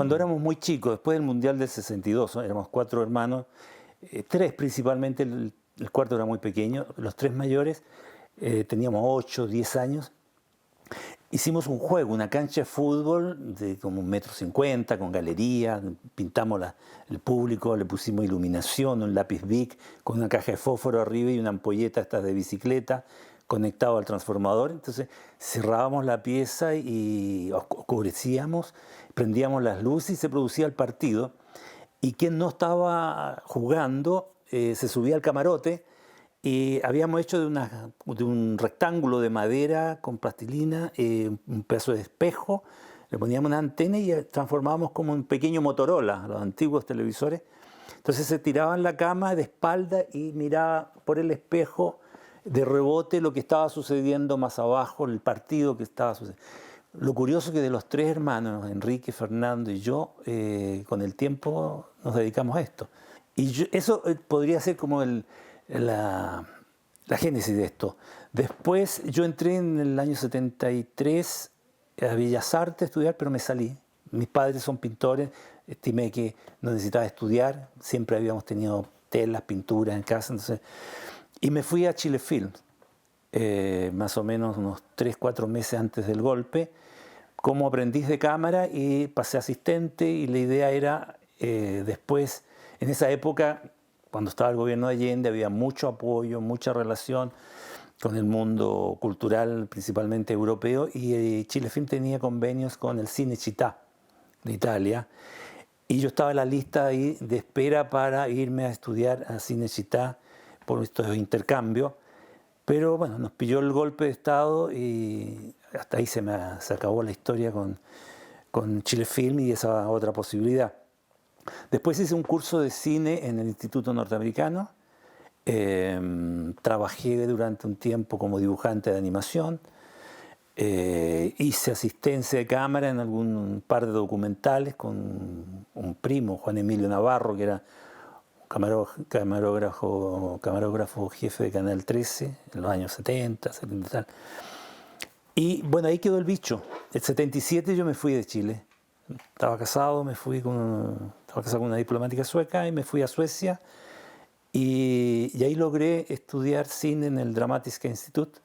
Cuando éramos muy chicos, después del Mundial del 62, ¿no? Éramos 4 hermanos, 3 principalmente, el cuarto era muy pequeño, los 3 mayores, teníamos 8, 10 años. Hicimos un juego, una cancha de fútbol de como 1,50 m, con galería, pintamos el público, le pusimos iluminación, un lápiz Bic, con una caja de fósforo arriba y una ampolleta estas de bicicleta conectado al transformador. Entonces cerrábamos la pieza y oscurecíamos, prendíamos las luces y se producía el partido. Y quien no estaba jugando se subía al camarote. Y habíamos hecho de un rectángulo de madera con plastilina, un pedazo de espejo, le poníamos una antena y transformábamos como un pequeño Motorola, los antiguos televisores. Entonces se tiraba en la cama de espalda y miraba por el espejo de rebote lo que estaba sucediendo más abajo, el partido que estaba sucediendo. Lo curioso es que de los 3 hermanos, Enrique, Fernando y yo, con el tiempo nos dedicamos a esto. Y eso podría ser como la génesis de esto. Después yo entré en el año 73 a Bellas Artes a estudiar, pero me salí. Mis padres son pintores, estimé que no necesitaba estudiar, siempre habíamos tenido telas, pinturas en casa, entonces, y me fui a Chile Films, más o menos unos 3, 4 meses antes del golpe, como aprendiz de cámara y pasé asistente, y la idea era después, en esa época, cuando estaba el gobierno de Allende, había mucho apoyo, mucha relación con el mundo cultural, principalmente europeo, y Chile Film tenía convenios con el Cinecittà de Italia, y yo estaba en la lista ahí de espera para irme a estudiar a Cinecittà por estos intercambios, pero bueno, nos pilló el golpe de Estado y hasta ahí se acabó la historia con Chile Film y esa otra posibilidad. Después hice un curso de cine en el Instituto Norteamericano, trabajé durante un tiempo como dibujante de animación, hice asistencia de cámara en algún par de documentales con un primo, Juan Emilio Navarro, que era camarógrafo jefe de Canal 13 en los años 70, 70 y tal. Y bueno, ahí quedó el bicho. El 77 yo me fui de Chile. Estaba casado, estaba casado con una diplomática sueca y me fui a Suecia. Y ahí logré estudiar cine en el Dramatiska Institut.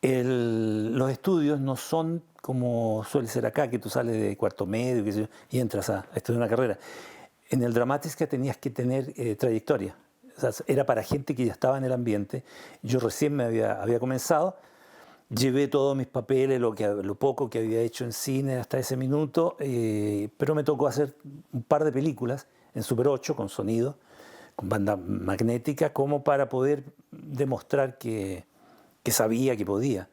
Los estudios no son como suele ser acá, que tú sales de cuarto medio qué sé yo, y entras a estudiar una carrera. En el Dramatiska tenías que tener trayectoria. O sea, era para gente que ya estaba en el ambiente. Yo recién había comenzado. Llevé todos mis papeles, lo poco que había hecho en cine hasta ese minuto, pero me tocó hacer un par de películas en Super 8 con sonido, con banda magnética, como para poder demostrar que sabía que podía.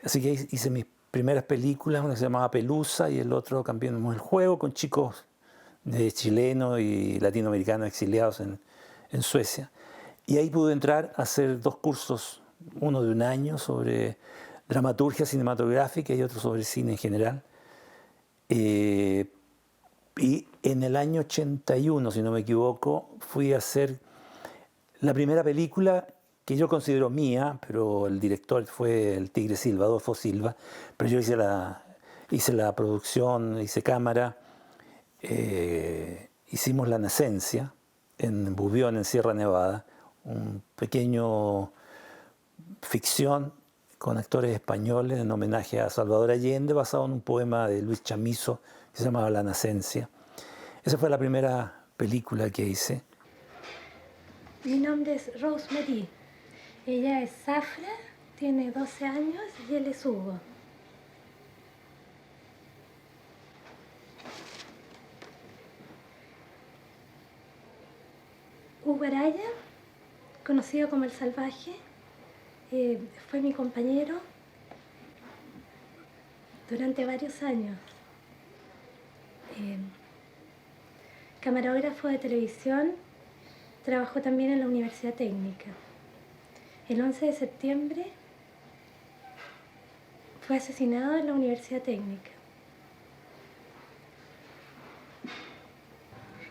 Así que hice mis primeras películas, una que se llamaba Pelusa y el otro Cambiemos el Juego, con chicos chilenos y latinoamericanos exiliados en Suecia. Y ahí pude entrar a hacer 2 cursos, uno de un año sobre dramaturgia cinematográfica y otro sobre cine en general. Y en el año 81, si no me equivoco, fui a hacer la primera película que yo considero mía, pero el director fue el Tigre Silva, Adolfo Silva, pero yo hice la producción, hice cámara, hicimos La Nacencia en Bubión, en Sierra Nevada, un pequeño ficción con actores españoles en homenaje a Salvador Allende, basado en un poema de Luis Chamizo que se llamaba La Nacencia. Esa fue la primera película que hice. Mi nombre es Rosemary. Ella es Zafra, tiene 12 años y él es Hugo. Hugo Araya, conocido como El Salvaje, fue mi compañero durante varios años. Camarógrafo de televisión, trabajó también en la Universidad Técnica. El 11 de septiembre fue asesinado en la Universidad Técnica.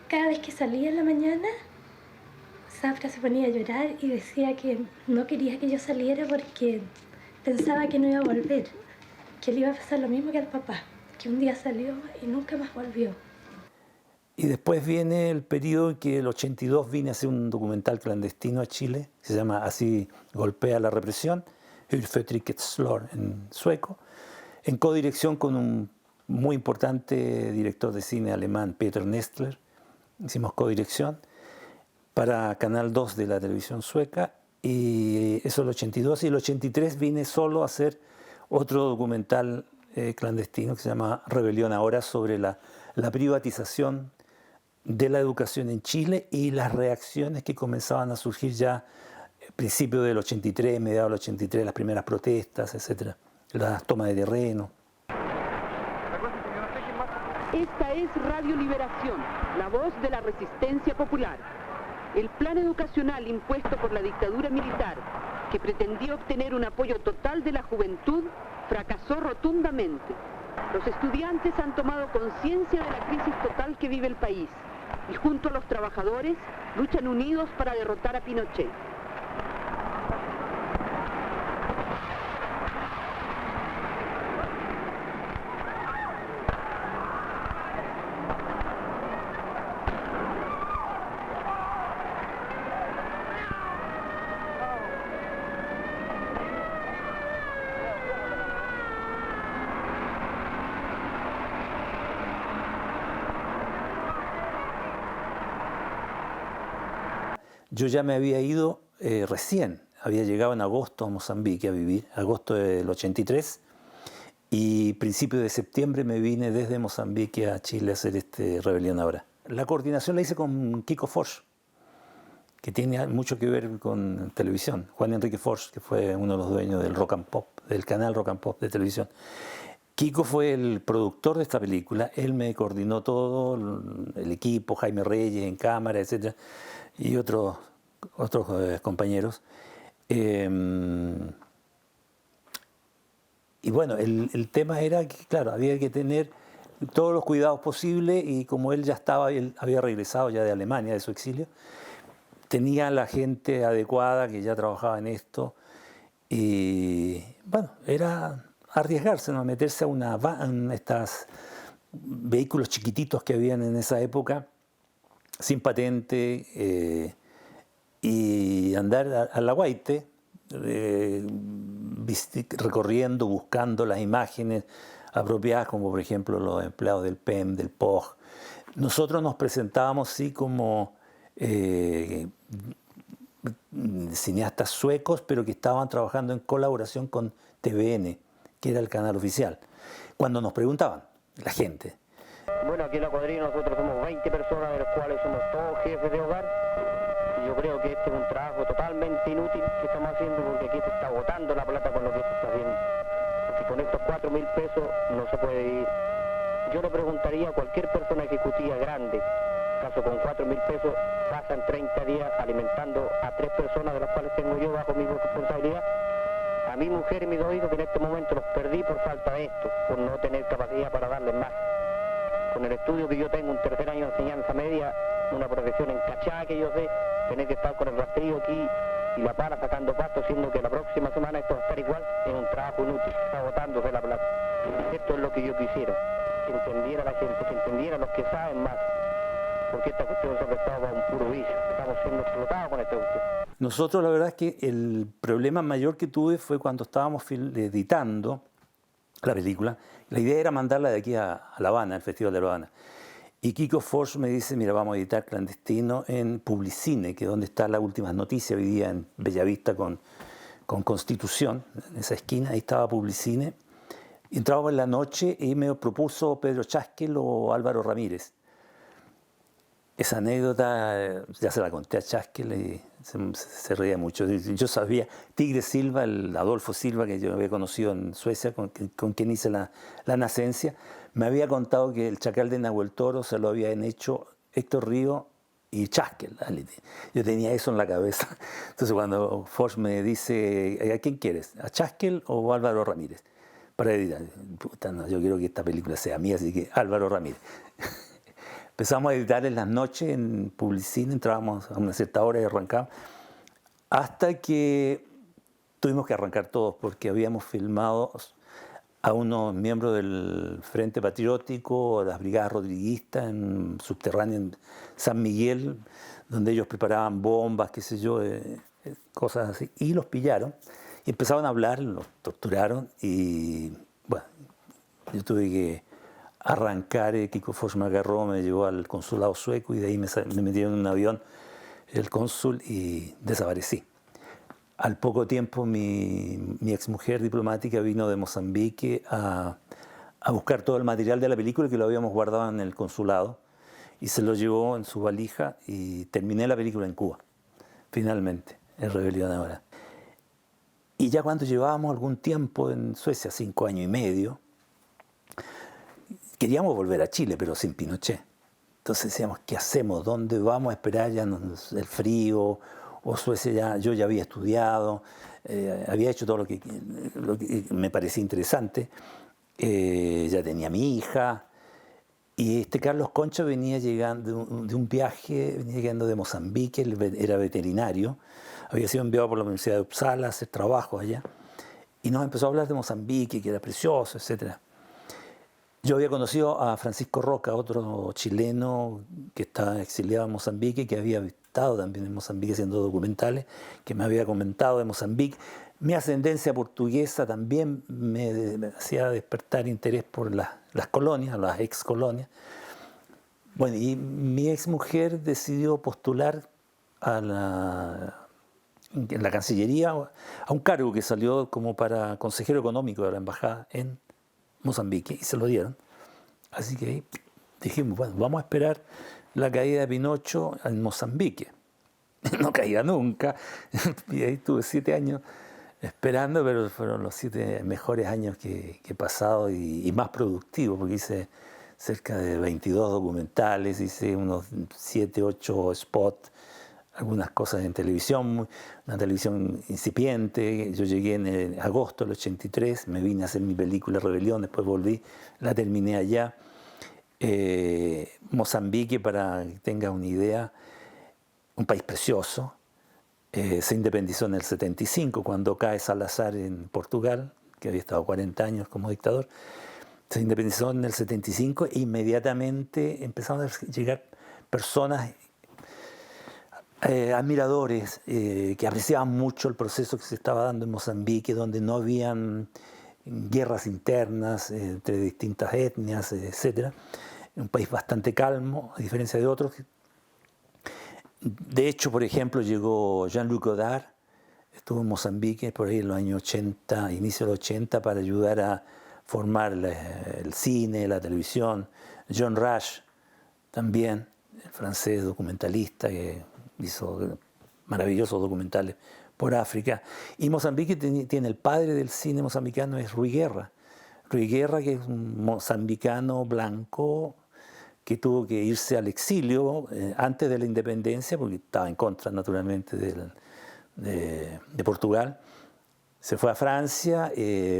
Cada vez que salía en la mañana, Zafra se ponía a llorar y decía que no quería que yo saliera porque pensaba que no iba a volver, que le iba a pasar lo mismo que al papá. que un día salió y nunca más volvió. Y después viene el periodo en que el 82 vine a hacer un documental clandestino a Chile, que se llama Así golpea la represión, Hur förtrycket slår en sueco, en codirección con un muy importante director de cine alemán, Peter Nestler. Hicimos codirección para Canal 2 de la televisión sueca, y eso el 82, y el 83 vine solo a hacer otro documental clandestino que se llama Rebelión Ahora, sobre la privatización de la educación en Chile y las reacciones que comenzaban a surgir ya a principios del 83, mediados del 83, las primeras protestas, etcétera, las tomas de terreno. Esta es Radio Liberación, la voz de la resistencia popular. El plan educacional impuesto por la dictadura militar, que pretendía obtener un apoyo total de la juventud, fracasó rotundamente. Los estudiantes han tomado conciencia de la crisis total que vive el país y junto a los trabajadores luchan unidos para derrotar a Pinochet. Yo ya me había ido recién, había llegado en agosto a Mozambique a vivir, agosto del 83, y principios de septiembre me vine desde Mozambique a Chile a hacer Rebelión Ahora. La coordinación la hice con Kiko Forge, que tiene mucho que ver con televisión. Juan Enrique Forge, que fue uno de los dueños del Rock and Pop, del canal Rock and Pop de televisión. Kiko fue el productor de esta película, él me coordinó todo, el equipo, Jaime Reyes en cámara, etc., y otros compañeros. Y bueno, el tema era que, claro, había que tener todos los cuidados posibles, y como él había regresado ya de Alemania, de su exilio, tenía la gente adecuada que ya trabajaba en esto, y bueno, era arriesgarse, ¿no? Meterse a estos vehículos chiquititos que habían en esa época, sin patente, y andar a la guaite, recorriendo, buscando las imágenes apropiadas, como por ejemplo los empleados del PEM, del POG. Nosotros nos presentábamos así como cineastas suecos, pero que estaban trabajando en colaboración con TVN, que era el canal oficial. Cuando nos preguntaban, la gente. Bueno, aquí en la cuadrilla nosotros somos 20 personas, de los cuales somos todos jefes de hogar. Y yo creo que este es un trabajo totalmente inútil que estamos haciendo, porque aquí se está botando la plata con lo que se está haciendo. Porque con estos 4.000 pesos no se puede vivir. Yo le preguntaría a cualquier persona ejecutiva grande, caso con 4.000 pesos pasan 30 días alimentando a 3 personas, de las cuales tengo yo bajo mi responsabilidad, a mi mujer y mis 2 hijos, que en este momento los perdí por falta de esto, por no tener capacidad para darles más. Con el estudio que yo tengo, un tercer año de enseñanza media, una profesión encachada que yo sé, tener que estar con el rastrillo aquí y la pala sacando pasto, siendo que la próxima semana esto va a estar igual, es un trabajo inútil, está botándose la plata. Esto es lo que yo quisiera, que entendiera la gente, que entendiera los que saben más, porque esta cuestión se ha prestado para un puro vicio, estamos siendo explotados con esta cuestión. Nosotros, la verdad es que el problema mayor que tuve fue cuando estábamos editando la película. La idea era mandarla de aquí a La Habana, al Festival de La Habana. Y Kiko Forge me dice, mira, vamos a editar clandestino en Publicine, que es donde está las últimas noticias, hoy día en Bellavista con Constitución, en esa esquina, ahí estaba Publicine. Y entrábamos en la noche y me propuso Pedro Chaskel o Álvaro Ramírez. Esa anécdota ya se la conté a Chaskel y se reía mucho. Yo sabía, Tigre Silva, el Adolfo Silva, que yo había conocido en Suecia, con quien hice la nacencia, me había contado que el Chacal de Nahuel Toro se lo habían hecho Héctor Río y Chaskel. Yo tenía eso en la cabeza. Entonces cuando Forge me dice, ¿a quién quieres? ¿A Chaskel o Álvaro Ramírez? Para editar. Puta, no, yo quiero que esta película sea mía, así que Álvaro Ramírez. Empezamos a editar en las noches en Publicine, entrábamos a una cierta hora y arrancábamos, hasta que tuvimos que arrancar todos porque habíamos filmado a unos miembros del Frente Patriótico, a las brigadas rodriguistas en subterráneo en San Miguel, donde ellos preparaban bombas, qué sé yo, cosas así, y los pillaron y empezaron a hablar, los torturaron y bueno, yo tuve que arrancar. Kiko Foch me agarró, me llevó al consulado sueco y de ahí me metieron en un avión el cónsul y desaparecí. Al poco tiempo mi exmujer diplomática vino de Mozambique a buscar todo el material de la película que lo habíamos guardado en el consulado y se lo llevó en su valija y terminé la película en Cuba, finalmente, en Rebelión Ahora. Y ya cuando llevábamos algún tiempo en Suecia, 5 años y medio, queríamos volver a Chile, pero sin Pinochet. Entonces decíamos, ¿qué hacemos? ¿Dónde vamos a esperar ya el frío? O Suecia, yo ya había estudiado, había hecho todo lo que me parecía interesante, ya tenía mi hija, y Carlos Concha venía llegando de un viaje, venía llegando de Mozambique, él era veterinario, había sido enviado por la Universidad de Uppsala a hacer trabajo allá, y nos empezó a hablar de Mozambique, que era precioso, etc. Yo había conocido a Francisco Roca, otro chileno que estaba exiliado en Mozambique, que había estado también en Mozambique haciendo documentales, que me había comentado de Mozambique. Mi ascendencia portuguesa también me hacía despertar interés por las colonias, las ex colonias. Bueno, y mi ex mujer decidió postular en la Cancillería a un cargo que salió como para consejero económico de la embajada en Mozambique, y se lo dieron. Así que dijimos, bueno, vamos a esperar la caída de Pinocho en Mozambique. No caía nunca. Y ahí estuve 7 años esperando, pero fueron los 7 mejores años que he pasado y más productivos, porque hice cerca de 22 documentales, hice unos 7, 8 spots, algunas cosas en televisión, una televisión incipiente. Yo llegué en agosto del 83, me vine a hacer mi película Rebelión, después volví, la terminé allá. Mozambique, para que tenga una idea, un país precioso, se independizó en el 75, cuando cae Salazar en Portugal, que había estado 40 años como dictador. Se independizó en el 75 e inmediatamente empezaron a llegar personas, admiradores, que apreciaban mucho el proceso que se estaba dando en Mozambique, donde no habían guerras internas entre distintas etnias, etc. Un país bastante calmo, a diferencia de otros. De hecho, por ejemplo, llegó Jean-Luc Godard, estuvo en Mozambique por ahí en los años 80, inicio de los 80, para ayudar a formar el cine, la televisión. John Rush, también, el francés documentalista que hizo maravillosos documentales por África. Y Mozambique tiene el padre del cine mozambicano, es Rui Guerra. Rui Guerra, que es un mozambicano blanco que tuvo que irse al exilio antes de la independencia, porque estaba en contra, naturalmente, de Portugal. Se fue a Francia,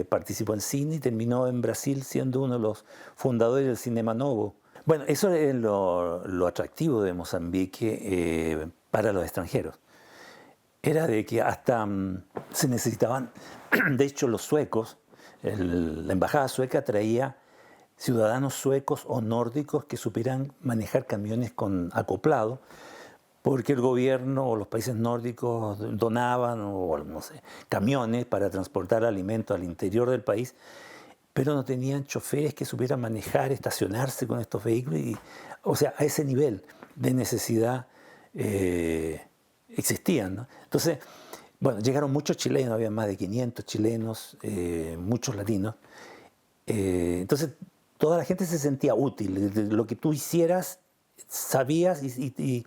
participó en cine y terminó en Brasil siendo uno de los fundadores del Cinema Novo. Bueno, eso es lo atractivo de Mozambique para los extranjeros. Era de que hasta se necesitaban, de hecho los suecos, la embajada sueca traía ciudadanos suecos o nórdicos que supieran manejar camiones con acoplado, porque el gobierno o los países nórdicos donaban o no sé, camiones para transportar alimentos al interior del país, pero no tenían choferes que supieran manejar, estacionarse con estos vehículos. O sea, a ese nivel de necesidad existían, ¿no? Entonces, bueno, llegaron muchos chilenos, había más de 500 chilenos, muchos latinos. Entonces, toda la gente se sentía útil. Lo que tú hicieras, sabías y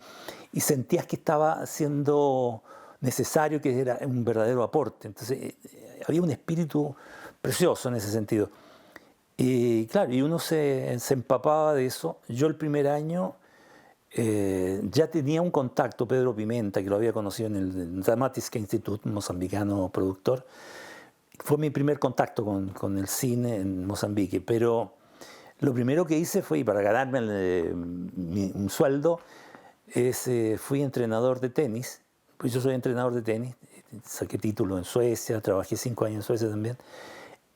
sentías que estaba siendo necesario, que era un verdadero aporte. Entonces, había un espíritu precioso en ese sentido. Y claro, y uno se empapaba de eso. Yo el primer año ya tenía un contacto, Pedro Pimenta, que lo había conocido en el Dramatiska Institute, un mozambicano productor. Fue mi primer contacto con el cine en Mozambique, pero lo primero que hice fue, y para ganarme un sueldo, fui entrenador de tenis. Pues yo soy entrenador de tenis, saqué título en Suecia, trabajé 5 años en Suecia también.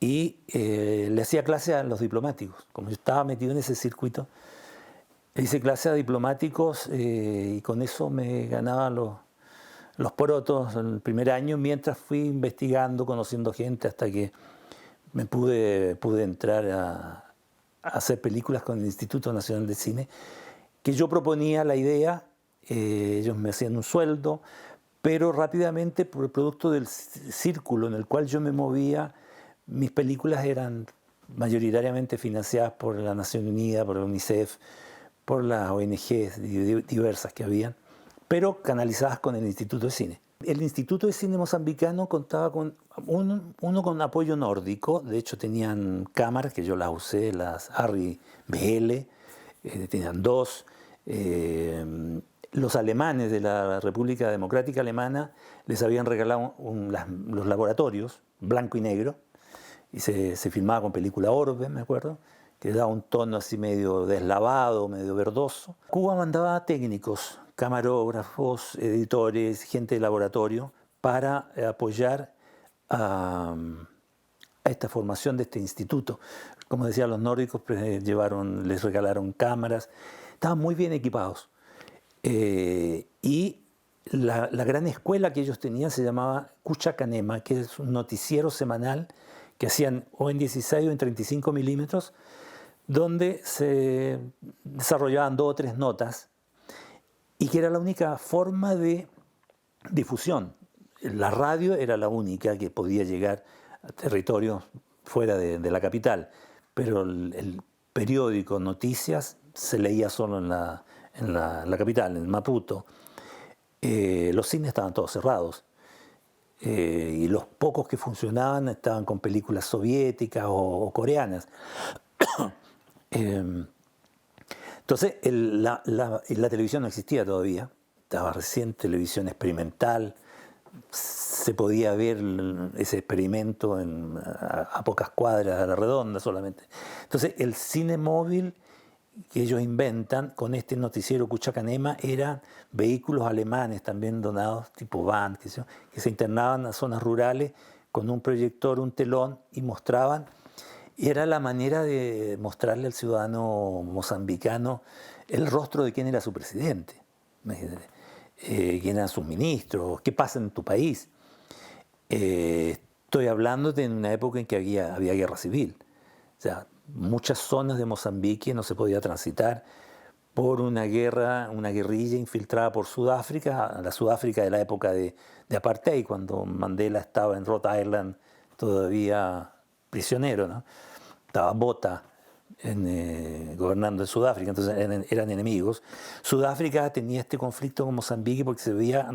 y le hacía clase a los diplomáticos. Como yo estaba metido en ese circuito, le hice clase a diplomáticos y con eso me ganaba los porotos el primer año, mientras fui investigando, conociendo gente, hasta que me pude entrar a hacer películas con el Instituto Nacional de Cine, que yo proponía la idea, ellos me hacían un sueldo, pero rápidamente, por el producto del círculo en el cual yo me movía, mis películas eran mayoritariamente financiadas por la Nación Unida, por la UNICEF, por las ONGs diversas que habían, pero canalizadas con el Instituto de Cine. El Instituto de Cine mozambicano contaba con uno con apoyo nórdico, de hecho tenían cámaras que yo las usé, las Arri BL, tenían dos. Los alemanes de la República Democrática Alemana les habían regalado los laboratorios, blanco y negro, y se filmaba con película Orbe, me acuerdo, que daba un tono así medio deslavado, medio verdoso. Cuba mandaba técnicos, camarógrafos, editores, gente de laboratorio, para apoyar a esta formación de este instituto. Como decía, los nórdicos les regalaron cámaras, estaban muy bien equipados. Y la gran escuela que ellos tenían se llamaba Cuchacanema, que es un noticiero semanal que hacían o en 16 o en 35 milímetros, donde se desarrollaban 2 o 3 notas y que era la única forma de difusión. La radio era la única que podía llegar a territorios fuera de la capital, pero el periódico Noticias se leía solo en la capital, en Maputo. Los cines estaban todos cerrados y los pocos que funcionaban estaban con películas soviéticas o coreanas. Entonces la televisión no existía todavía, estaba recién televisión experimental, se podía ver ese experimento a pocas cuadras a la redonda solamente. Entonces el cine móvil que ellos inventan con este noticiero Cuchacanema eran vehículos alemanes también donados, tipo van, que se internaban a zonas rurales con un proyector, un telón y mostraban. Y era la manera de mostrarle al ciudadano mozambicano el rostro de quién era su presidente, quién eran sus ministros, qué pasa en tu país. Estoy hablando de una época en que había guerra civil. O sea, muchas zonas de Mozambique no se podía transitar por una guerrilla infiltrada por Sudáfrica, la Sudáfrica de la época de apartheid, cuando Mandela estaba en Rhode Island todavía prisionero, ¿no? Estaba Botha gobernando en Sudáfrica, entonces eran enemigos. Sudáfrica tenía este conflicto con Mozambique porque se veía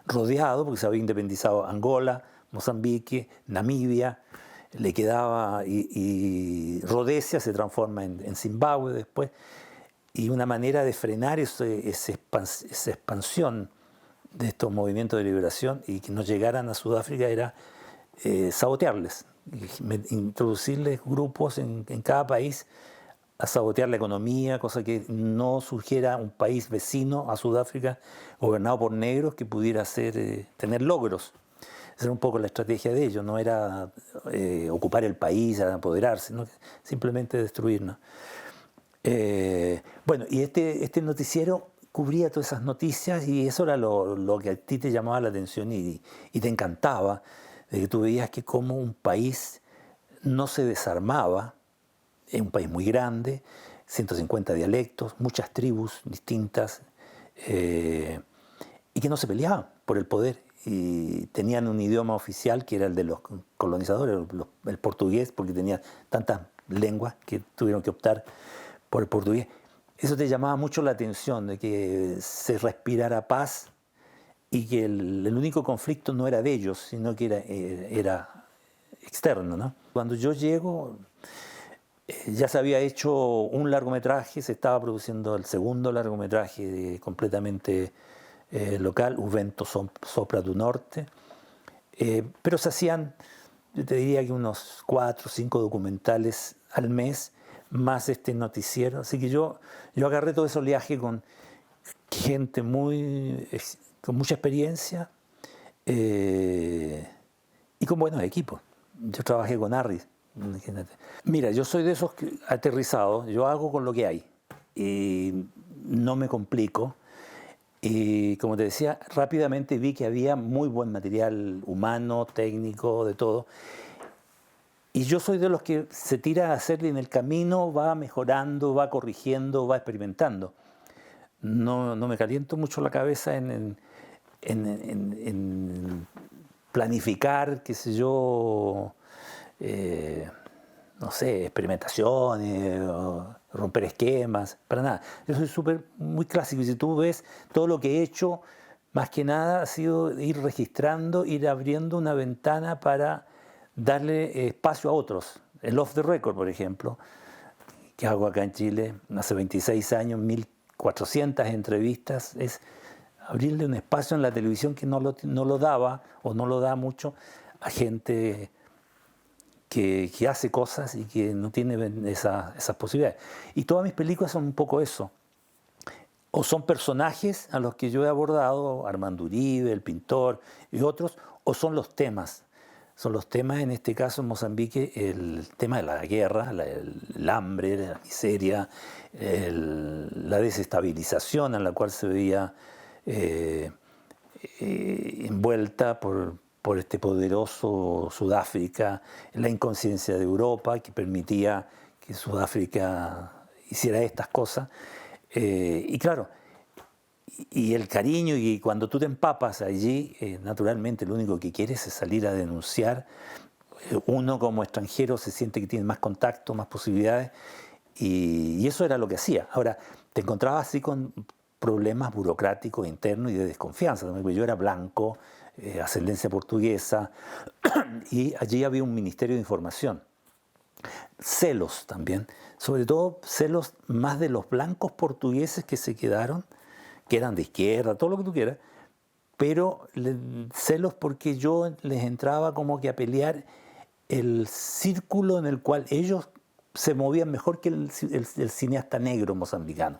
rodeado, porque se había independizado Angola, Mozambique, Namibia, le quedaba, y Rodesia se transforma en Zimbabue después, y una manera de frenar esa expansión de estos movimientos de liberación y que no llegaran a Sudáfrica era sabotearles, introducirles grupos en cada país a sabotear la economía, cosa que no surgiera un país vecino a Sudáfrica gobernado por negros que pudiera tener logros. Esa era un poco la estrategia de ellos, no era ocupar el país, apoderarse, sino simplemente destruirnos. Bueno, y este noticiero cubría todas esas noticias y eso era lo que a ti te llamaba la atención y te encantaba, de que tú veías que como un país no se desarmaba, es un país muy grande, 150 dialectos, muchas tribus distintas, y que no se peleaban por el poder. Y tenían un idioma oficial que era el de los colonizadores, el portugués, porque tenía tantas lenguas que tuvieron que optar por el portugués. Eso te llamaba mucho la atención, de que se respirara paz y que el único conflicto no era de ellos, sino que era externo, ¿no? Cuando yo llego, ya se había hecho un largometraje, se estaba produciendo el segundo largometraje completamente local, Un vento sopra do norte, pero se hacían, yo te diría que unos 4 o 5 documentales al mes, más este noticiero, así que yo agarré todo ese oleaje con gente con mucha experiencia y con buenos equipos. Yo trabajé con Harris, imagínate. Mira, yo soy de esos aterrizados, yo hago con lo que hay y no me complico. Y como te decía, rápidamente vi que había muy buen material humano, técnico, de todo. Y yo soy de los que se tira a hacerle en el camino, va mejorando, va corrigiendo, va experimentando. No me caliento mucho la cabeza en planificar, qué sé yo, no sé, experimentaciones, o romper esquemas, para nada. Yo soy muy clásico y si tú ves todo lo que he hecho, más que nada ha sido ir registrando, ir abriendo una ventana para darle espacio a otros. El Off the Record, por ejemplo, que hago acá en Chile, hace 26 años, 1400 entrevistas, es abrirle un espacio en la televisión que no lo daba o no lo da mucho a gente que hace cosas y que no tiene esas posibilidades. Y todas mis películas son un poco eso. O son personajes a los que yo he abordado, Armando Uribe, el pintor y otros, o son los temas. Son los temas, en este caso en Mozambique, el tema de la guerra, el hambre, la miseria, la desestabilización en la cual se veía envuelta por este poderoso Sudáfrica, la inconsciencia de Europa que permitía que Sudáfrica hiciera estas cosas. Y claro, y el cariño, y cuando tú te empapas allí, naturalmente lo único que quieres es salir a denunciar. Uno como extranjero se siente que tiene más contacto, más posibilidades, y eso era lo que hacía. Ahora, te encontrabas así con problemas burocráticos internos y de desconfianza. Yo era blanco, ascendencia portuguesa, y allí había un ministerio de información. Celos también, sobre todo celos más de los blancos portugueses que se quedaron, que eran de izquierda, todo lo que tú quieras, pero celos porque yo les entraba como que a pelear el círculo en el cual ellos se movían mejor que el cineasta negro mozambicano,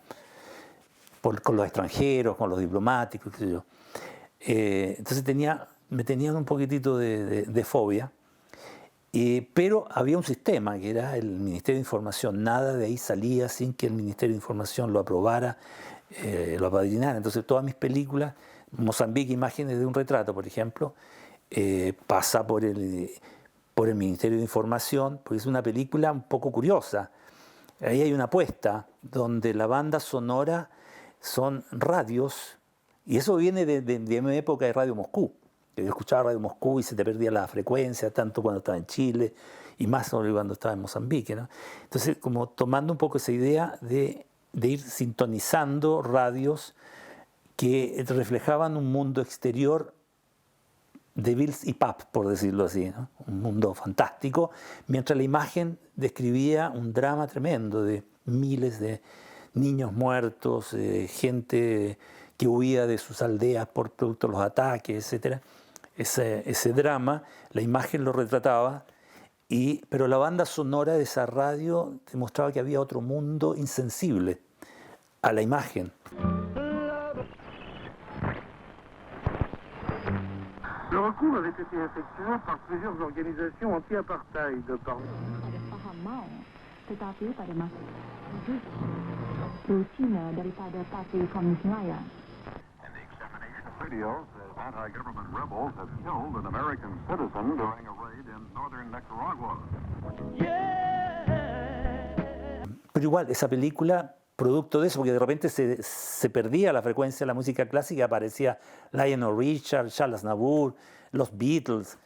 con los extranjeros, con los diplomáticos, qué sé yo. Entonces me tenían un poquitito de fobia, pero había un sistema que era el Ministerio de Información, nada de ahí salía sin que el Ministerio de Información lo aprobara, lo apadrinara. Entonces todas mis películas, Mozambique, Imágenes de un retrato, por ejemplo, pasa por el Ministerio de Información, porque es una película un poco curiosa. Ahí hay una apuesta donde la banda sonora son radios, y eso viene de mi época de Radio Moscú. Yo escuchaba Radio Moscú y se te perdía la frecuencia, tanto cuando estaba en Chile y más sobre cuando estaba en Mozambique, ¿no? Entonces, como tomando un poco esa idea de ir sintonizando radios que reflejaban un mundo exterior de Bills y Pap, por decirlo así, ¿no? Un mundo fantástico, mientras la imagen describía un drama tremendo de miles de niños muertos, gente que huía de sus aldeas por producto de los ataques, etc. Ese drama, la imagen lo retrataba, pero la banda sonora de esa radio demostraba que había otro mundo insensible a la imagen. Le recours avait été effectué par plusieurs organisations anti-apartheid. Faham mau, tetapi pada masa itu rutina daripada Parti Komunis Melayu. In the examination of videos, anti-government rebels have killed an American citizen during a raid in northern Nicaragua. Pero igual, esa película, producto de eso, porque de repente se perdía la frecuencia de la música clásica, aparecía Lionel Richard, Charles Aznavour, los Beatles,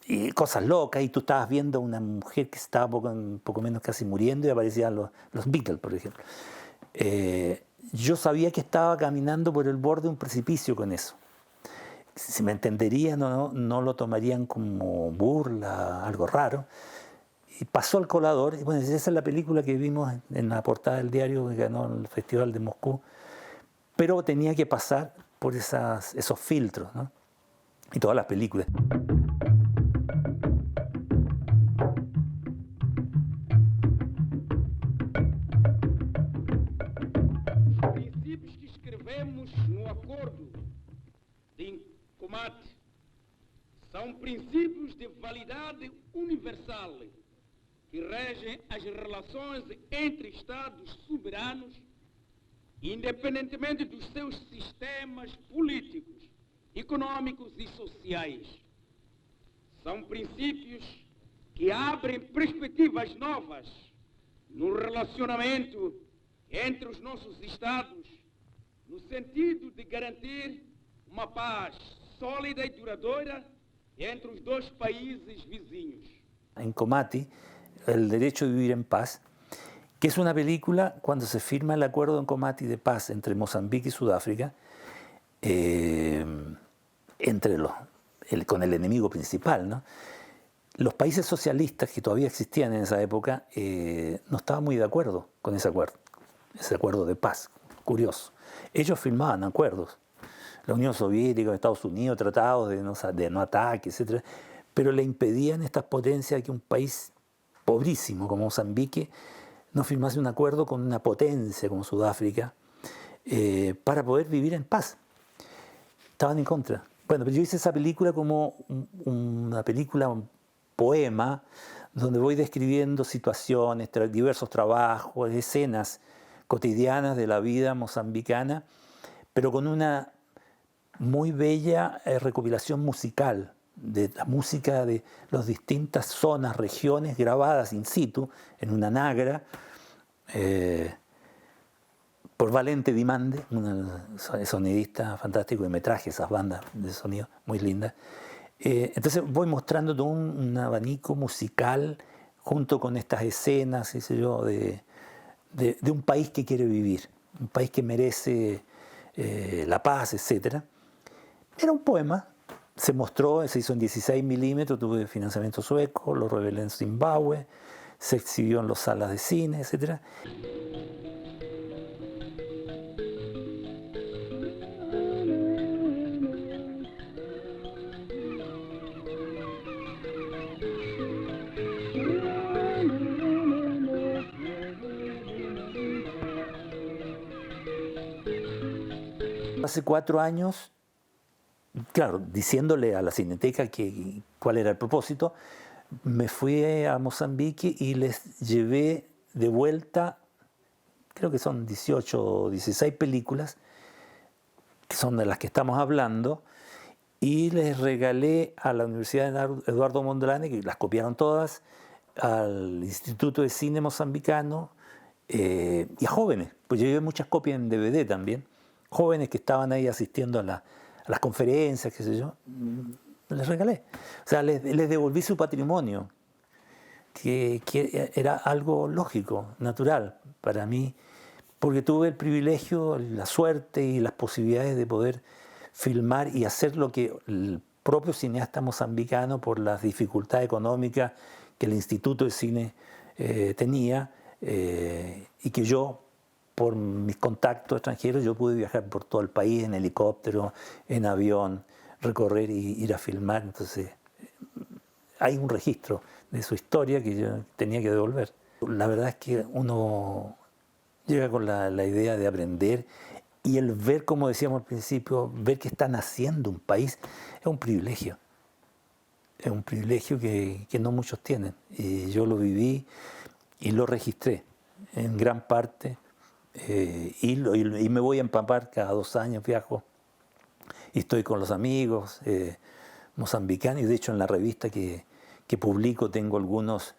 y cosas locas, y tú estabas viendo a una mujer que estaba poco menos casi muriendo y aparecían los Beatles, por ejemplo. Yo sabía que estaba caminando por el borde de un precipicio con eso. Si me entenderían o no lo tomarían como burla, algo raro. Y pasó al colador, y bueno, esa es la película que vimos en la portada del diario que ganó el Festival de Moscú, pero tenía que pasar por esos filtros, ¿no? Y todas las películas. Os princípios que escrevemos no acordo de combate São princípios de validade universal que regem as relações entre Estados soberanos, independentemente dos seus sistemas políticos, econômicos e sociais. São princípios que abrem perspectivas novas no relacionamento entre os nossos Estados, no sentido de garantir uma paz sólida e duradoura entre os dois países vizinhos. En Comati, El derecho de vivir en paz, que es una película cuando se firma el acuerdo en Comati de paz entre Mozambique y Sudáfrica, con el enemigo principal, ¿no? Los países socialistas que todavía existían en esa época no estaban muy de acuerdo con ese acuerdo de paz, curioso. Ellos firmaban acuerdos, la Unión Soviética, Estados Unidos, tratados de no ataque, etc., pero le impedían a estas potencias que un país pobrísimo como Mozambique no firmase un acuerdo con una potencia como Sudáfrica para poder vivir en paz. Estaban en contra. Bueno, pero yo hice esa película como una película, un poema, donde voy describiendo situaciones, diversos trabajos, escenas cotidianas de la vida mozambicana, pero con una muy bella recopilación musical, de la música de las distintas zonas, regiones, grabadas in situ, en una nagra, por Valente Dimande, un sonidista fantástico, y me traje esas bandas de sonido muy lindas. Entonces voy mostrando todo un abanico musical junto con estas escenas, qué sé yo, de un país que quiere vivir, un país que merece la paz, etc. Era un poema. Se mostró, se hizo en 16 milímetros, tuve financiamiento sueco, lo revelé en Zimbabue, se exhibió en las salas de cine, etc. Hace 4 años, claro, diciéndole a la Cineteca cuál era el propósito, me fui a Mozambique y les llevé de vuelta, creo que son 18 o 16 películas, que son de las que estamos hablando, y les regalé a la Universidad de Eduardo Mondlane, que las copiaron todas, al Instituto de Cine Mozambicano y a jóvenes, pues yo llevé muchas copias en DVD también, jóvenes que estaban ahí asistiendo a las conferencias, qué sé yo, les regalé. O sea, les devolví su patrimonio, que era algo lógico, natural para mí, porque tuve el privilegio, la suerte y las posibilidades de poder filmar y hacer lo que el propio cineasta mozambicano, por las dificultades económicas que el Instituto de Cine tenía, y que yo, por mis contactos extranjeros, yo pude viajar por todo el país en helicóptero, en avión, recorrer y ir a filmar. Entonces, hay un registro de su historia que yo tenía que devolver. La verdad es que uno llega con la idea de aprender, y el ver, como decíamos al principio, ver que está naciendo un país, es un privilegio. Es un privilegio que no muchos tienen. Y yo lo viví y lo registré en gran parte. Y me voy a empapar cada 2 años, viajo y estoy con los amigos mozambicanos, y de hecho en la revista que publico tengo algunos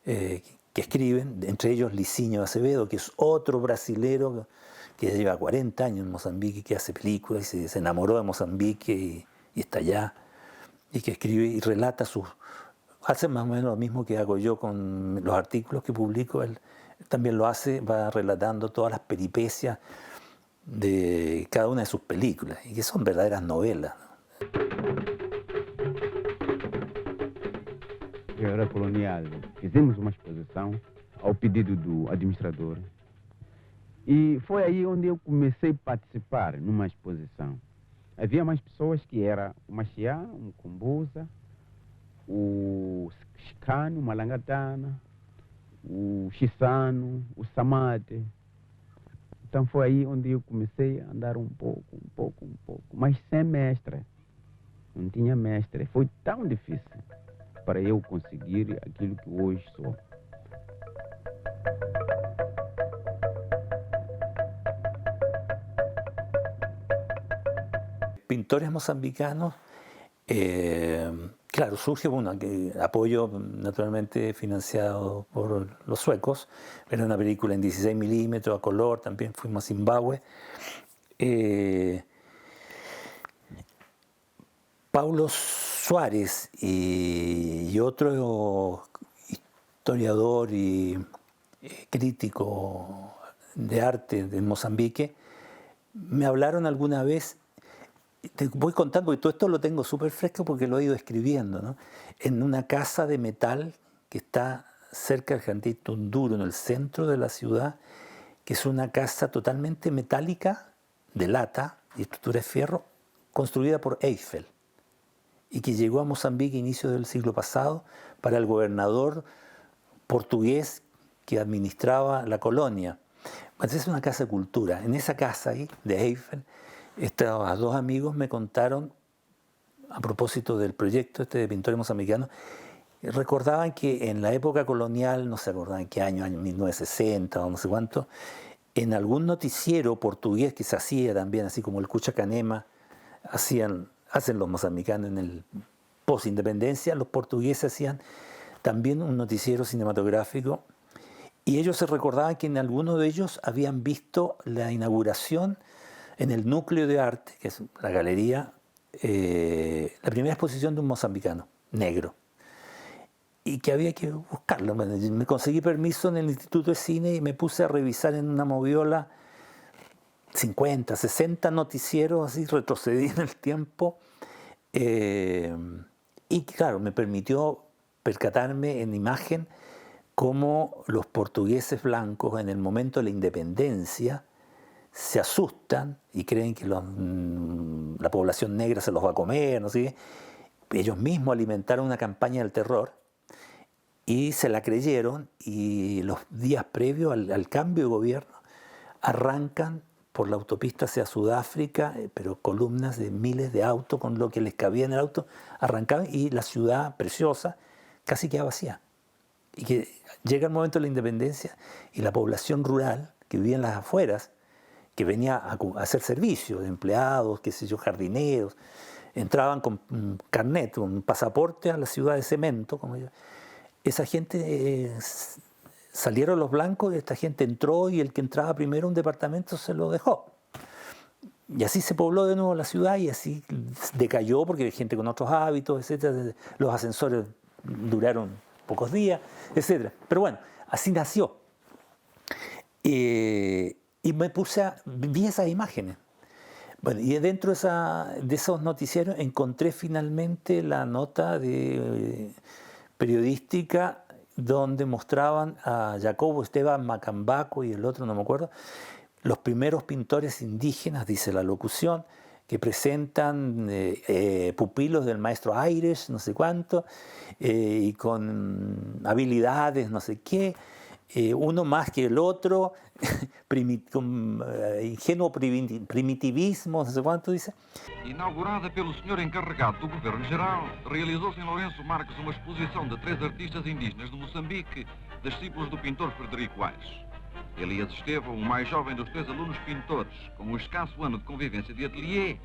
que escriben, entre ellos Licinho Acevedo, que es otro brasilero que lleva 40 años en Mozambique, que hace películas y se enamoró de Mozambique y está allá, y que escribe y relata hace más o menos lo mismo que hago yo con los artículos que publico. Él también lo hace, va relatando todas las peripecias de cada una de sus películas, y que son verdaderas novelas. Na era colonial, fizemos uma exposição ao pedido do administrador, e foi aí onde eu comecei a participar numa exposição. Havia mais pessoas que era o Machiá, o Kumbuza, o Chicano, o Malangatana, o Chisano, o Samate. Então foi aí onde eu comecei a andar um pouco, mas sem mestre. não tinha mestre. Foi tão difícil para eu conseguir aquilo que hoje sou. Pintores mozambicanos, claro, surge apoyo naturalmente financiado por los suecos, era una película en 16 milímetros a color, también fuimos a Zimbabue. Paulo Suárez y otro historiador y crítico de arte de Mozambique me hablaron alguna vez. Te voy contando, porque todo esto lo tengo súper fresco porque lo he ido escribiendo, ¿no? En una casa de metal que está cerca del Jardín Tunduro, en el centro de la ciudad, que es una casa totalmente metálica, de lata y estructura de fierro, construida por Eiffel, y que llegó a Mozambique a inicios del siglo pasado para el gobernador portugués que administraba la colonia. Pues es una casa de cultura. En esa casa ahí, de Eiffel, estos dos amigos me contaron, a propósito del proyecto de pintores mozambicanos, recordaban que en la época colonial, no se acordaban qué año 1960 o no sé cuánto, en algún noticiero portugués que se hacía también, así como el Cuchacanema, hacen los mozambicanos en el post-independencia, los portugueses hacían también un noticiero cinematográfico, y ellos se recordaban que en alguno de ellos habían visto la inauguración en el núcleo de arte, que es la galería, la primera exposición de un mozambicano negro, y que había que buscarlo. Me conseguí permiso en el Instituto de Cine y me puse a revisar en una moviola 50, 60 noticieros, así retrocedí en el tiempo, y claro, me permitió percatarme en imagen cómo los portugueses blancos en el momento de la independencia se asustan y creen que la población negra se los va a comer, no sé qué. Ellos mismos alimentaron una campaña del terror y se la creyeron, y los días previos al cambio de gobierno arrancan por la autopista hacia Sudáfrica, pero columnas de miles de autos con lo que les cabía en el auto, arrancaban y la ciudad preciosa casi queda vacía. Y que llega el momento de la independencia y la población rural que vivía en las afueras, que venía a hacer servicios, de empleados, qué sé yo, jardineros, entraban con un carnet, un pasaporte a la ciudad de cemento. Esa gente, salieron los blancos, esta gente entró y el que entraba primero a un departamento se lo dejó. Y así se pobló de nuevo la ciudad y así decayó porque hay gente con otros hábitos, etc. Los ascensores duraron pocos días, etc. Pero bueno, así nació. Y vi esas imágenes. Bueno, y dentro de esos noticieros encontré finalmente la nota periodística donde mostraban a Jacobo Esteban Macambaco y el otro, no me acuerdo, los primeros pintores indígenas, dice la locución, que presentan pupilos del maestro Aires, no sé cuánto, y con habilidades, no sé qué, uno más que el otro, con ingenuo primitivismo, no sé cuánto dice. Inaugurada pelo senhor encarregado do Governo Geral, realizou-se em Lourenço Marques uma exposição de 3 artistas indígenas de Moçambique, discípulos do pintor Frederico Aires. Elias Estevão, o mais jovem dos 3 alunos pintores, com um escasso ano de convivência de ateliê,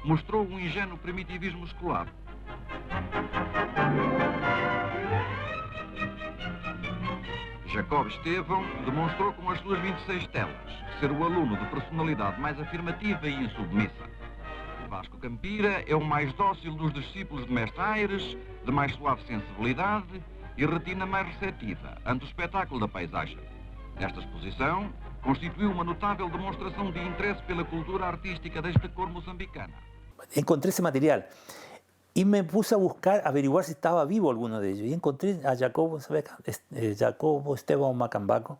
mostrou um ingênuo primitivismo escolar. Jacob Estevão demonstrou com as suas 26 telas ser o aluno de personalidade mais afirmativa e insubmissa. Vasco Campira é o mais dócil dos discípulos de Mestre Aires, de mais suave sensibilidade e retina mais receptiva ante o espetáculo da paisagem. Esta exposição constituiu uma notável demonstração de interesse pela cultura artística desta cor moçambicana. Encontré ese material y me puse a buscar, averiguar si estaba vivo alguno de ellos. Y encontré a Jacobo Esteban Macambaco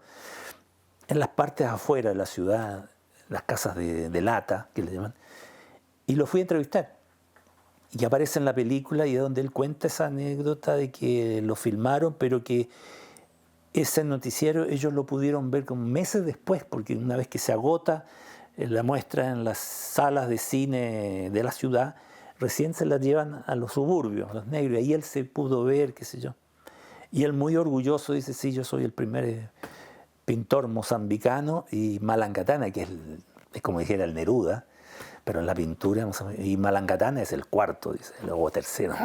en las partes afuera de la ciudad, las casas de lata, que le llaman, y lo fui a entrevistar. Y aparece en la película y es donde él cuenta esa anécdota de que lo filmaron, pero que ese noticiero ellos lo pudieron ver como meses después, porque una vez que se agota la muestra en las salas de cine de la ciudad, recién se las llevan a los suburbios, a los negros, y ahí él se pudo ver, qué sé yo. Y él muy orgulloso dice, sí, yo soy el primer pintor mozambicano, y Malancatana, que es como dijera el Neruda, pero en la pintura, y Malancatana es el cuarto, dice, o tercero.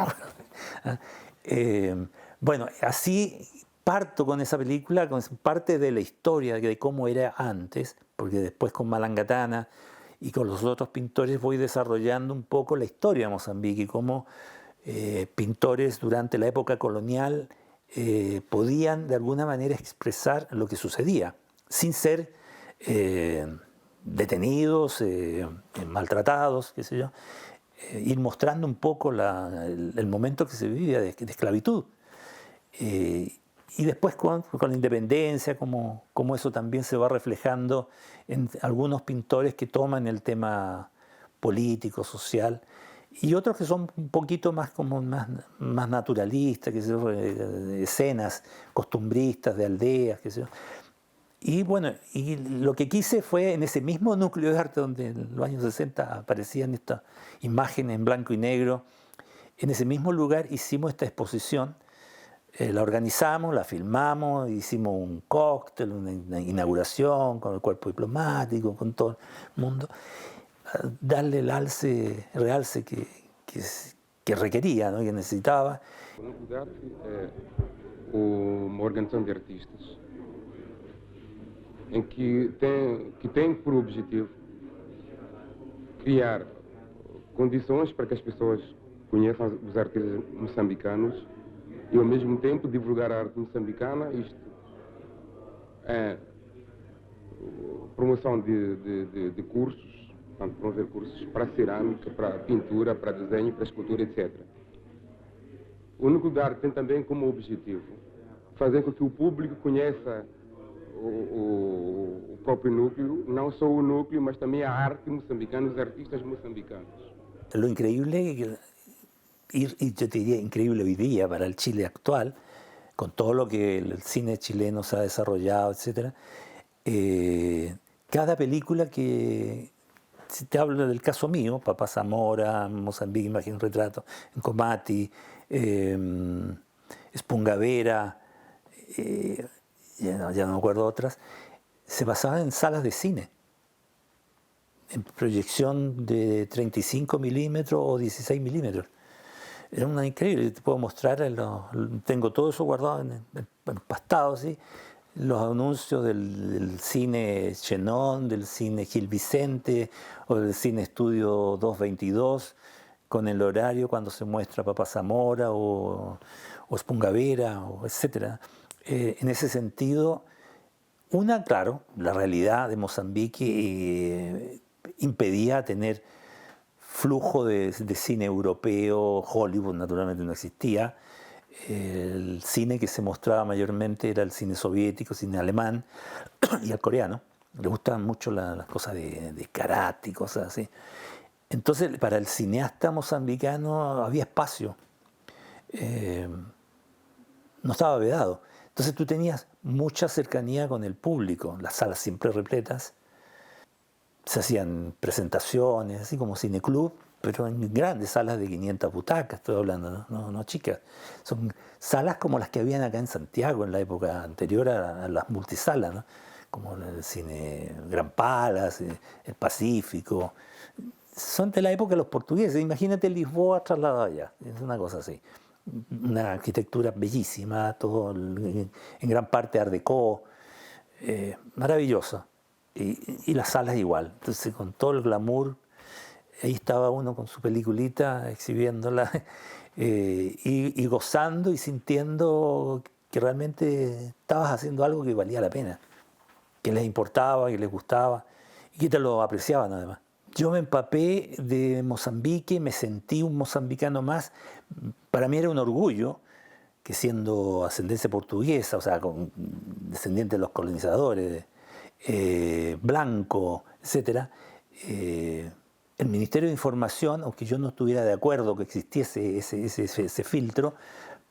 Bueno, así parto con esa película, con parte de la historia de cómo era antes, porque después con Malancatana y con los otros pintores voy desarrollando un poco la historia de Mozambique y cómo pintores durante la época colonial podían de alguna manera expresar lo que sucedía, sin ser detenidos, maltratados, qué sé yo, ir mostrando un poco el momento que se vivía de esclavitud. Y después con la independencia, como eso también se va reflejando en algunos pintores que toman el tema político, social, y otros que son un poquito más naturalistas, que sé yo, escenas costumbristas de aldeas, qué sé yo. Y bueno, y lo que quise fue en ese mismo núcleo de arte donde en los años 60 aparecían estas imágenes en blanco y negro, en ese mismo lugar hicimos esta exposición. La organizamos, la filmamos, hicimos un cóctel, una inauguración con el cuerpo diplomático, con todo el mundo, darle el realce que requería, ¿no? Que necesitaba. O Núcleo de Arte é uma organização de artistas em que tem por objetivo criar condições para que as pessoas conheçam os artistas moçambicanos e ao mesmo tempo divulgar a arte moçambicana. Isto é promoção de cursos, portanto, promover cursos para cerâmica, para pintura, para desenho, para escultura, etc. O Núcleo de Arte tem também como objetivo fazer com que o público conheça o próprio núcleo, não só o núcleo, mas também a arte moçambicana, os artistas moçambicanos. Lo increíble y yo te diría increíble hoy día para el Chile actual, con todo lo que el cine chileno se ha desarrollado, etc. Cada película que, si te hablo del caso mío, Papá Zamora, Mozambique, Imagen y Retrato, Encomati, Espungavera, ya no me acuerdo otras, se basaba en salas de cine, en proyección de 35 milímetros o 16 milímetros. Era una increíble, te puedo mostrar, tengo todo eso guardado empastado, ¿sí? Los anuncios del cine Chenón, del cine Gil Vicente o del cine Estudio 222, con el horario cuando se muestra Papá Zamora o Espungavera, etc. En ese sentido, claro, la realidad de Mozambique impedía tener flujo de cine europeo. Hollywood naturalmente no existía. El cine que se mostraba mayormente era el cine soviético, cine alemán y el coreano. Le gustaban mucho las cosas de karate y cosas así. Entonces, para el cineasta mozambicano había espacio. No estaba vedado. Entonces tú tenías mucha cercanía con el público, las salas siempre repletas. Se hacían presentaciones, así como cineclub, pero en grandes salas de 500 butacas, estoy hablando, no chicas. Son salas como las que habían acá en Santiago en la época anterior a las multisalas, ¿no? Como el cine Gran Palace, el Pacífico. Son de la época de los portugueses. Imagínate Lisboa trasladado allá, es una cosa así. Una arquitectura bellísima, todo en gran parte Art Deco, maravillosa. Y las salas igual, entonces con todo el glamour, ahí estaba uno con su peliculita exhibiéndola y gozando y sintiendo que realmente estabas haciendo algo que valía la pena, que les importaba, que les gustaba y que te lo apreciaban además. Yo me empapé de Mozambique, me sentí un mozambicano más. Para mí era un orgullo que, siendo ascendencia portuguesa, o sea, descendiente de los colonizadores, blanco, etc., el Ministerio de Información, aunque yo no estuviera de acuerdo que existiese ese filtro,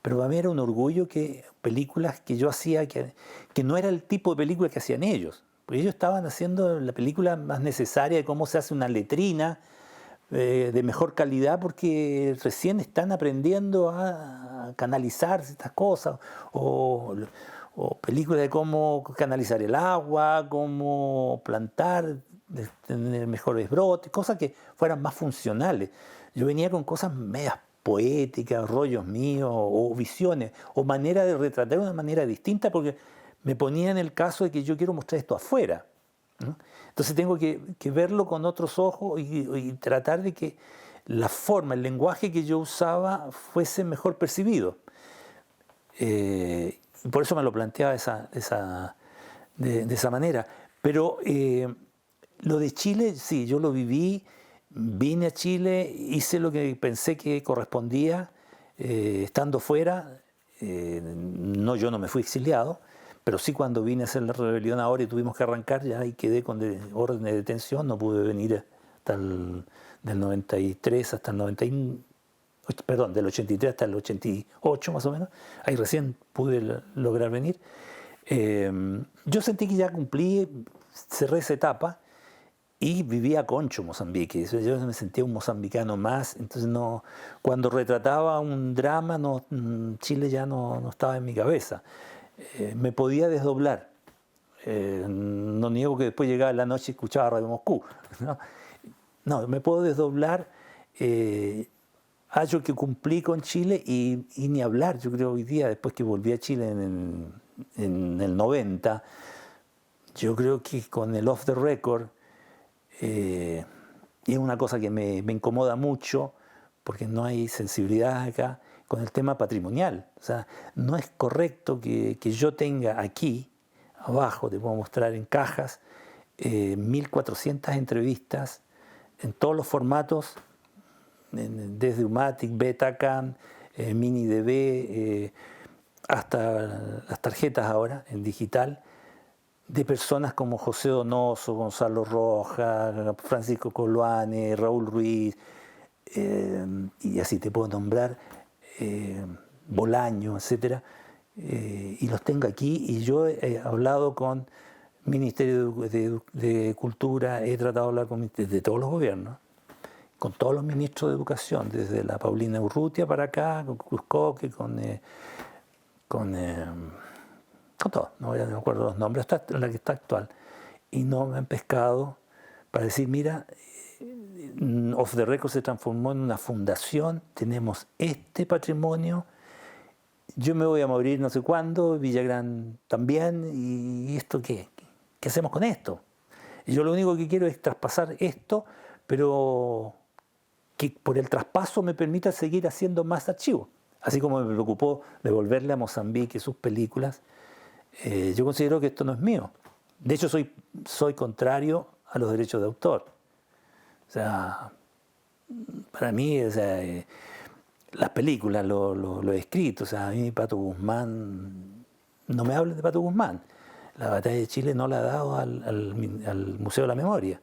pero para mí era un orgullo que películas que yo hacía, que no era el tipo de película que hacían ellos. Porque ellos estaban haciendo la película más necesaria de cómo se hace una letrina de mejor calidad porque recién están aprendiendo a canalizar estas cosas, o películas de cómo canalizar el agua, cómo plantar, de tener mejores brotes, cosas que fueran más funcionales. Yo venía con cosas medias poéticas, rollos míos, o visiones, o manera de retratar de una manera distinta, porque me ponía en el caso de que yo quiero mostrar esto afuera, ¿no? Entonces tengo que verlo con otros ojos y tratar de que la forma, el lenguaje que yo usaba fuese mejor percibido. Por eso me lo planteaba de esa manera. Pero lo de Chile, sí, yo lo viví, vine a Chile, hice lo que pensé que correspondía, estando fuera. Yo no me fui exiliado, pero sí cuando vine a hacer la rebelión ahora y tuvimos que arrancar, ya ahí quedé con orden de detención, no pude venir hasta del 93 hasta el 98, perdón, del 83 hasta el 88 más o menos, ahí recién pude lograr venir. Yo sentí que ya cumplí, cerré esa etapa y vivía a Concho, Mozambique. Yo me sentía un mozambicano más, entonces cuando retrataba un drama, Chile ya no estaba en mi cabeza. Me podía desdoblar. No niego que después llegaba la noche y escuchaba Radio Moscú, ¿no? No, me puedo desdoblar. Hallo que cumplí con Chile y ni hablar. Yo creo hoy día, después que volví a Chile en el 90, yo creo que con el Off the Record, y es una cosa que me incomoda mucho, porque no hay sensibilidad acá, con el tema patrimonial. O sea, no es correcto que yo tenga aquí, abajo, te puedo mostrar en cajas, 1.400 entrevistas en todos los formatos, desde Umatic, Betacam, MiniDB, hasta las tarjetas ahora, en digital, de personas como José Donoso, Gonzalo Rojas, Francisco Coloane, Raúl Ruiz, y así te puedo nombrar, Bolaño, etc. Y los tengo aquí, y yo he hablado con Ministerio de Cultura, he tratado de hablar con de todos los gobiernos, con todos los ministros de Educación, desde la Paulina Urrutia para acá, con Cruzcoque, con todos, no me acuerdo los nombres, hasta la que está actual, y no me han pescado para decir, mira, Off the Record se transformó en una fundación, tenemos este patrimonio, yo me voy a morir no sé cuándo, Villagrán también, y ¿esto qué? ¿Qué hacemos con esto? Y yo lo único que quiero es traspasar esto, pero que por el traspaso me permita seguir haciendo más archivos. Así como me preocupó devolverle a Mozambique sus películas, yo considero que esto no es mío. De hecho, soy contrario a los derechos de autor. O sea, para mí, o sea, las películas lo he escrito. O sea, a mí Pato Guzmán, no me hables de Pato Guzmán. La batalla de Chile no la ha dado al Museo de la Memoria.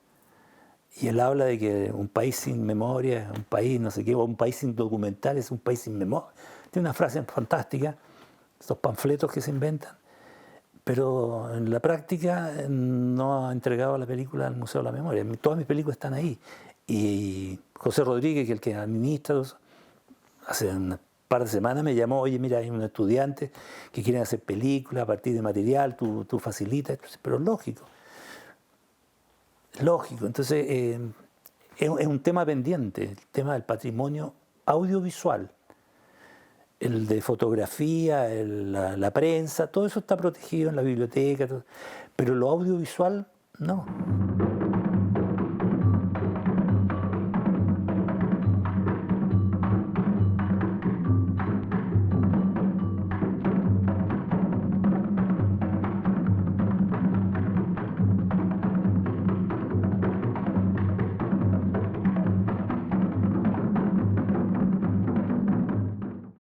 Y él habla de que un país sin memoria es un país, no sé qué, o un país sin documental es un país sin memoria. Tiene una frase fantástica, estos panfletos que se inventan, pero en la práctica no ha entregado la película al Museo de la Memoria. Todas mis películas están ahí. Y José Rodríguez, que es el que administra, hace un par de semanas me llamó, oye, mira, hay unos estudiantes que quieren hacer películas a partir de material, tú facilitas, pero lógico. Lógico, entonces es un tema pendiente, el tema del patrimonio audiovisual, el de fotografía, la prensa, todo eso está protegido en la biblioteca, pero lo audiovisual no.